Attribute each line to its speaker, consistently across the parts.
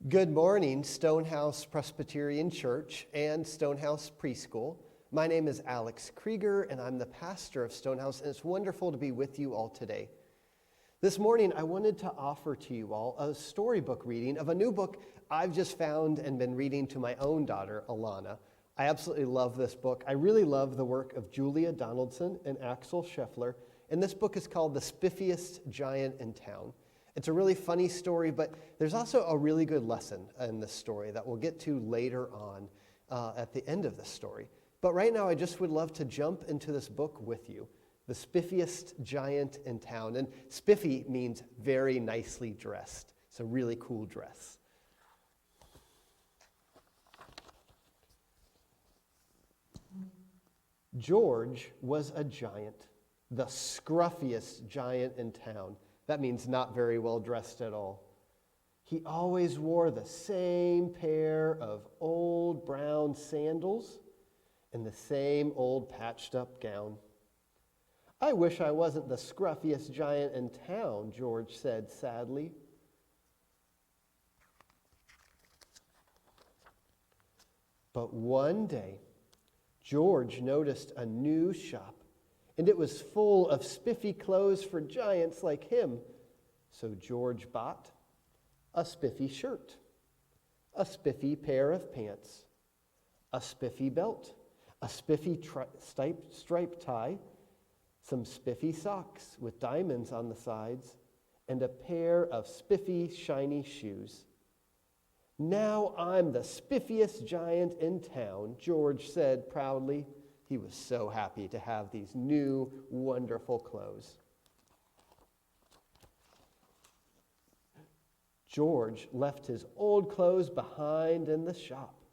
Speaker 1: Good morning, Stonehouse Presbyterian Church and Stonehouse Preschool. My name is Alex Krieger, and I'm the pastor of Stonehouse, and it's wonderful to be with you all today. This morning, I wanted to offer to you all a storybook reading of a new book I've just found and been reading to my own daughter, Alana. I absolutely love this book. I really love the work of Julia Donaldson and Axel Schefler, and this book is called The Spiffiest Giant in Town. It's a really funny story, but there's also a really good lesson in this story that we'll get to later on at the end of the story. But right now, I just would love to jump into this book with you, The Spiffiest Giant in Town. And spiffy means very nicely dressed. It's a really cool dress. George was a giant, the scruffiest giant in town. That means not very well dressed at all. He always wore the same pair of old brown sandals and the same old patched up gown. "I wish I wasn't the scruffiest giant in town," George said sadly. But one day, George noticed a new shop, and it was full of spiffy clothes for giants like him. So George bought a spiffy shirt, a spiffy pair of pants, a spiffy belt, a spiffy striped tie, some spiffy socks with diamonds on the sides, and a pair of spiffy shiny shoes. "Now I'm the spiffiest giant in town," George said proudly. He was so happy to have these new, wonderful clothes. George left his old clothes behind in the shop.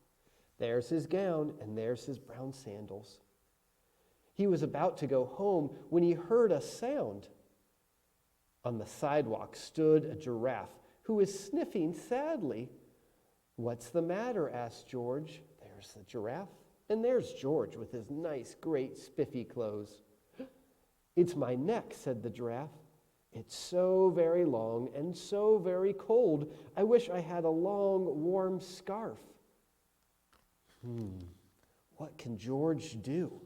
Speaker 1: There's his gown, and there's his brown sandals. He was about to go home when he heard a sound. On the sidewalk stood a giraffe who was sniffing sadly. "What's the matter?" asked George. There's the giraffe. And there's George with his nice, great, spiffy clothes. "It's my neck," said the giraffe. "It's so very long and so very cold. I wish I had a long, warm scarf." What can George do?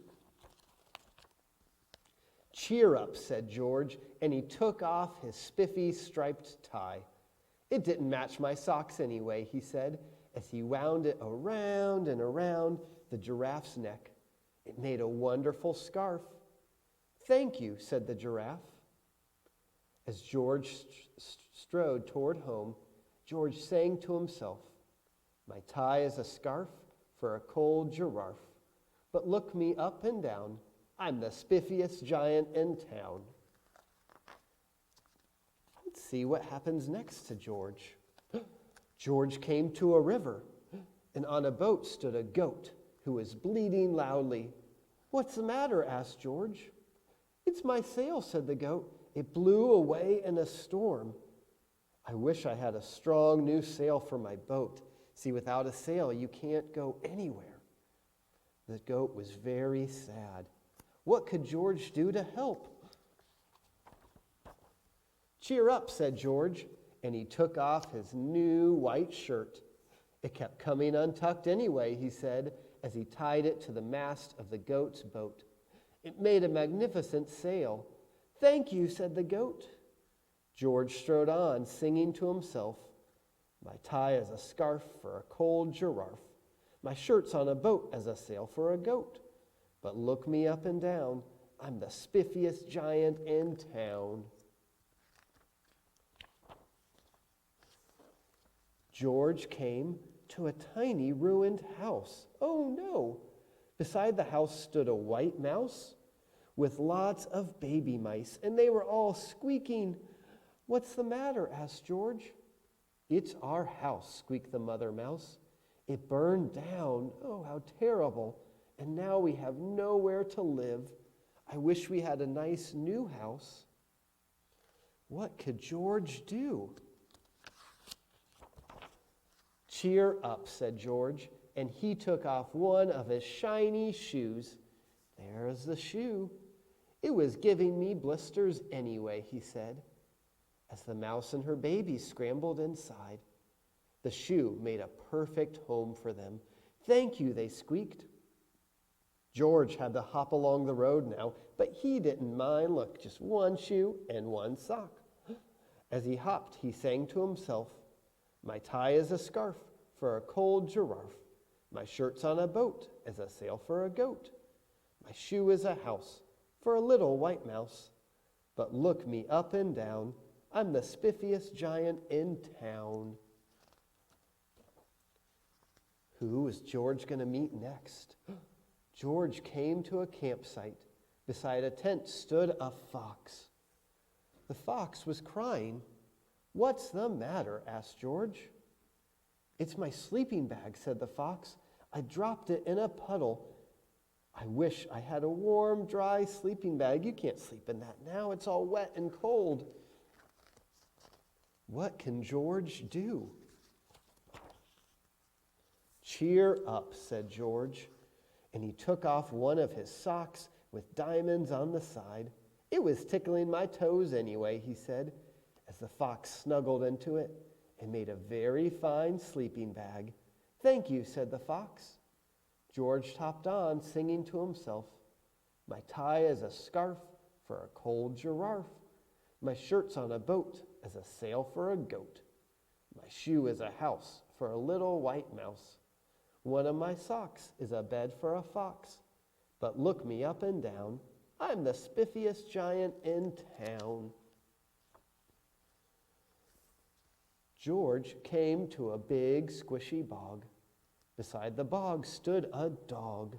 Speaker 1: "Cheer up," said George, and he took off his spiffy striped tie. "It didn't match my socks anyway," he said, as he wound it around and around the giraffe's neck. It made a wonderful scarf. "Thank you," said the giraffe. As George strode toward home, George sang to himself, "My tie is a scarf for a cold giraffe, but look me up and down, I'm the spiffiest giant in town." Let's see what happens next to George. George came to a river, and on a boat stood a goat who was bleating loudly. "What's the matter?" asked George. "It's my sail," said the goat. "It blew away in a storm. I wish I had a strong new sail for my boat. See, without a sail, you can't go anywhere." The goat was very sad. What could George do to help? "Cheer up," said George, and he took off his new white shirt. "It kept coming untucked anyway," he said, as he tied it to the mast of the goat's boat. "It made a magnificent sail." "Thank you," said the goat. George strode on, singing to himself, "My tie is a scarf for a cold giraffe. My shirt's on a boat as a sail for a goat. But look me up and down, I'm the spiffiest giant in town." George came to a tiny ruined house. Oh no! Beside the house stood a white mouse with lots of baby mice, and they were all squeaking. "What's the matter?" asked George. "It's our house," squeaked the mother mouse. "It burned down. Oh, how terrible. And now we have nowhere to live. I wish we had a nice new house." What could George do? "Cheer up," said George, and he took off one of his shiny shoes. There's the shoe. "It was giving me blisters anyway," he said, as the mouse and her baby scrambled inside. The shoe made a perfect home for them. "Thank you," they squeaked. George had to hop along the road now, but he didn't mind. Look, just one shoe and one sock. As he hopped, he sang to himself, "My tie is a scarf for a cold giraffe. My shirt's on a boat as a sail for a goat. My shoe is a house for a little white mouse. But look me up and down, I'm the spiffiest giant in town." Who was George going to meet next? George came to a campsite. Beside a tent stood a fox. The fox was crying. "What's the matter?" asked George. "It's my sleeping bag," said the fox. "I dropped it in a puddle. I wish I had a warm, dry sleeping bag." "You can't sleep in that now. It's all wet and cold." What can George do? "Cheer up," said George, and he took off one of his socks with diamonds on the side. "It was tickling my toes anyway," he said, as the fox snuggled into it and made a very fine sleeping bag. "Thank you," said the fox. George hopped on, singing to himself, "My tie is a scarf for a cold giraffe. My shirt's on a boat as a sail for a goat. My shoe is a house for a little white mouse. One of my socks is a bed for a fox. But look me up and down, I'm the spiffiest giant in town." George came to a big, squishy bog. Beside the bog stood a dog.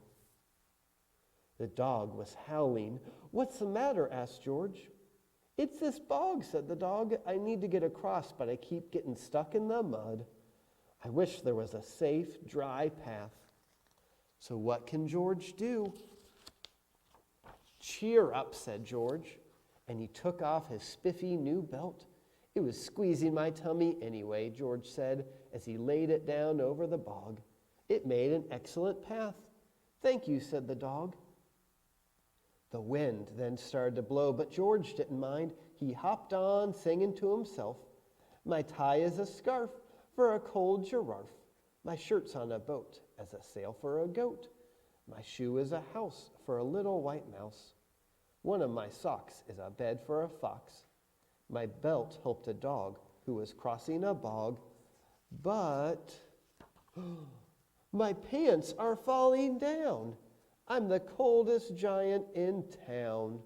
Speaker 1: The dog was howling. "What's the matter?" asked George. "It's this bog," said the dog. "I need to get across, but I keep getting stuck in the mud. I wish there was a safe, dry path." So what can George do? "Cheer up," said George, and he took off his spiffy new belt. "It was squeezing my tummy anyway," George said, as he laid it down over the bog. "It made an excellent path." "Thank you," said the dog. The wind then started to blow, but George didn't mind. He hopped on, singing to himself, "My tie is a scarf for a cold giraffe. My shirt's on a boat as a sail for a goat. My shoe is a house for a little white mouse. One of my socks is a bed for a fox. My belt helped a dog who was crossing a bog. But my pants are falling down. I'm the coldest giant in town."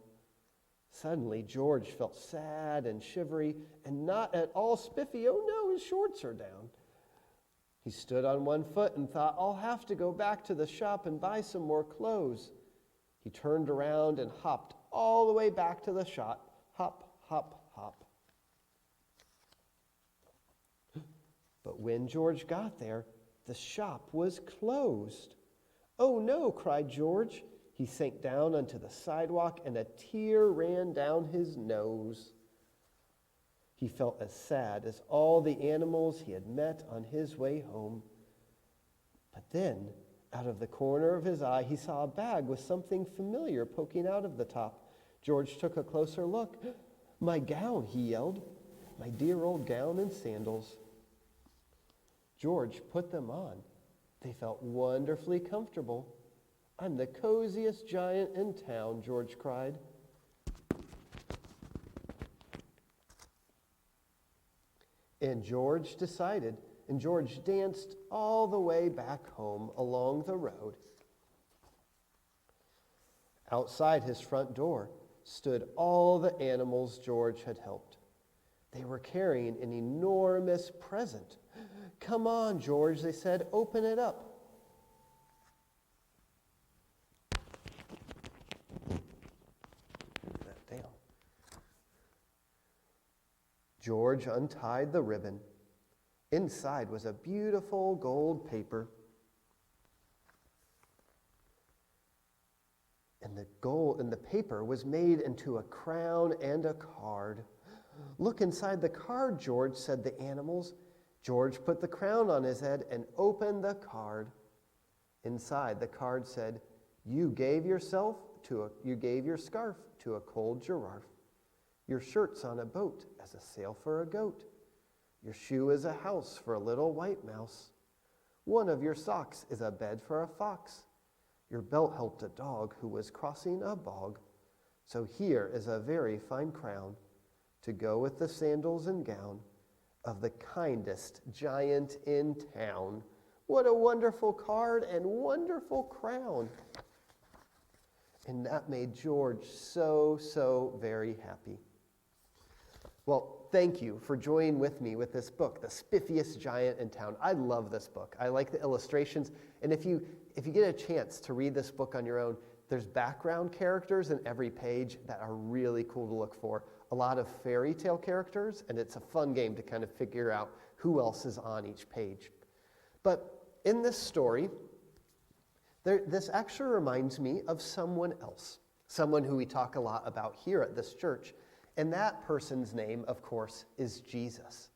Speaker 1: Suddenly, George felt sad and shivery and not at all spiffy. Oh no, his shorts are down. He stood on one foot and thought, "I'll have to go back to the shop and buy some more clothes." He turned around and hopped all the way back to the shop. Hop, hop, hop. But when George got there, the shop was closed. "Oh no," cried George. He sank down onto the sidewalk and a tear ran down his nose. He felt as sad as all the animals he had met on his way home. But then, out of the corner of his eye, he saw a bag with something familiar poking out of the top. George took a closer look. "My gown," he yelled. "My dear old gown and sandals." George put them on. They felt wonderfully comfortable. "I'm the coziest giant in town," George cried. And George danced all the way back home along the road. Outside his front door stood all the animals George had helped. They were carrying an enormous present. "Come on, George," they said, "open it up." Put that down. George untied the ribbon. Inside was a beautiful gold paper. And the paper was made into a crown and a card. "Look inside the card, George," said the animals. George put the crown on his head and opened the card. Inside, the card said, you gave your scarf to a cold giraffe. Your shirt's on a boat as a sail for a goat. Your shoe is a house for a little white mouse. One of your socks is a bed for a fox. Your belt helped a dog who was crossing a bog. So here is a very fine crown to go with the sandals and gown of the kindest giant in town. What a wonderful card and wonderful crown. And that made George so very happy. Well, thank you for joining with me with this book, The Spiffiest Giant in Town. I love this book. I like the illustrations. And if you get a chance to read this book on your own, there's background characters in every page that are really cool to look for. A lot of fairy tale characters, and it's a fun game to kind of figure out who else is on each page. But in this story, this actually reminds me of someone else, someone who we talk a lot about here at this church. And that person's name, of course, is Jesus.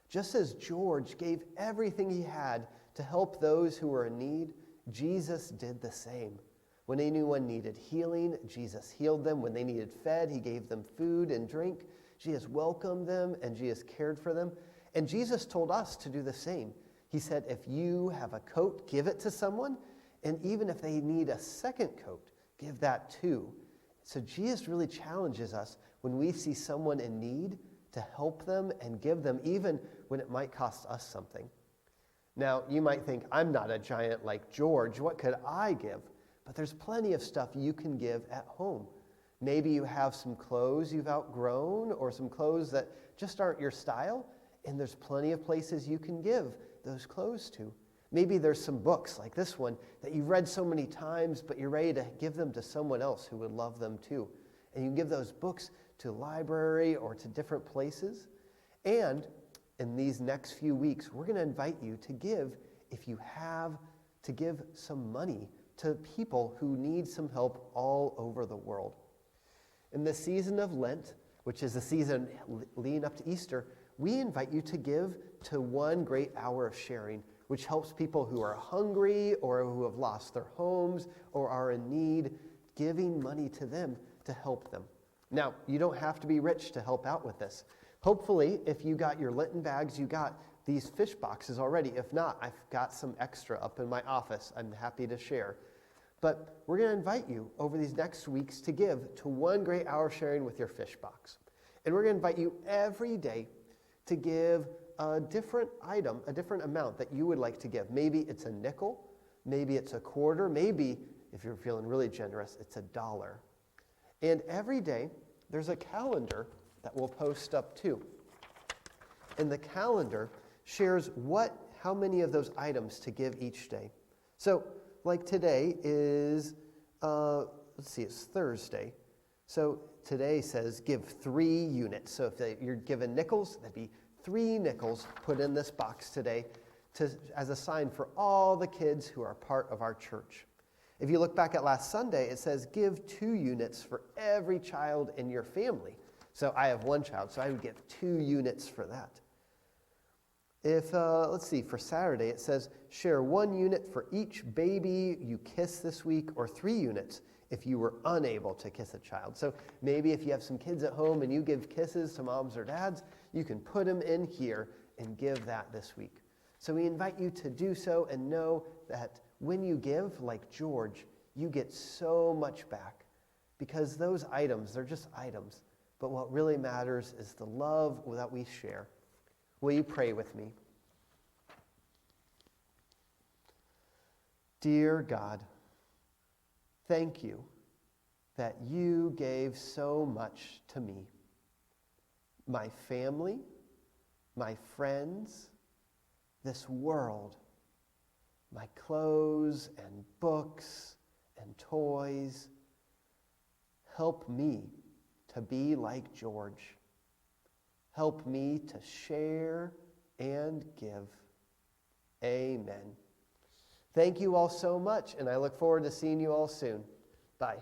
Speaker 1: Just as George gave everything he had to help those who were in need, Jesus did the same. When anyone needed healing, Jesus healed them. When they needed fed, he gave them food and drink. Jesus welcomed them and Jesus cared for them. And Jesus told us to do the same. He said, if you have a coat, give it to someone. And even if they need a second coat, give that too. So Jesus really challenges us when we see someone in need to help them and give them, even when it might cost us something. Now, you might think, I'm not a giant like George. What could I give? But there's plenty of stuff you can give at home. Maybe you have some clothes you've outgrown or some clothes that just aren't your style, and there's plenty of places you can give those clothes to. Maybe there's some books like this one that you've read so many times, but you're ready to give them to someone else who would love them too. And you can give those books to a library or to different places. And in these next few weeks, we're going to invite you to give, if you have, to give some money to people who need some help all over the world. In the season of Lent, which is the season leading up to Easter, we invite you to give to 1 great hour of sharing, which helps people who are hungry or who have lost their homes or are in need, giving money to them to help them. Now, you don't have to be rich to help out with this. Hopefully, if you got your Lenten bags, you got these fish boxes already. If not, I've got some extra up in my office I'm happy to share. But we're going to invite you over these next weeks to give to 1 great hour sharing with your fish box. And we're going to invite you every day to give a different item, a different amount that you would like to give. Maybe it's a nickel, maybe it's a quarter, maybe, if you're feeling really generous, it's $1. And every day, there's a calendar that we'll post up too. And the calendar shares how many of those items to give each day. So, like today is, it's Thursday. So today says give 3 units. So if you're given nickels, that'd be 3 nickels put in this box today as a sign for all the kids who are part of our church. If you look back at last Sunday, it says give 2 units for every child in your family. So I have 1 child, so I would give 2 units for that. If, for Saturday, it says share 1 unit for each baby you kiss this week, or 3 units if you were unable to kiss a child. So maybe if you have some kids at home and you give kisses to moms or dads, you can put them in here and give that this week. So we invite you to do so and know that when you give, like George, you get so much back, because those items, they're just items. But what really matters is the love that we share. Will you pray with me? Dear God, thank you that you gave so much to me, my family, my friends, this world, my clothes and books and toys. Help me to be like George. Help me to share and give. Amen. Thank you all so much, and I look forward to seeing you all soon. Bye.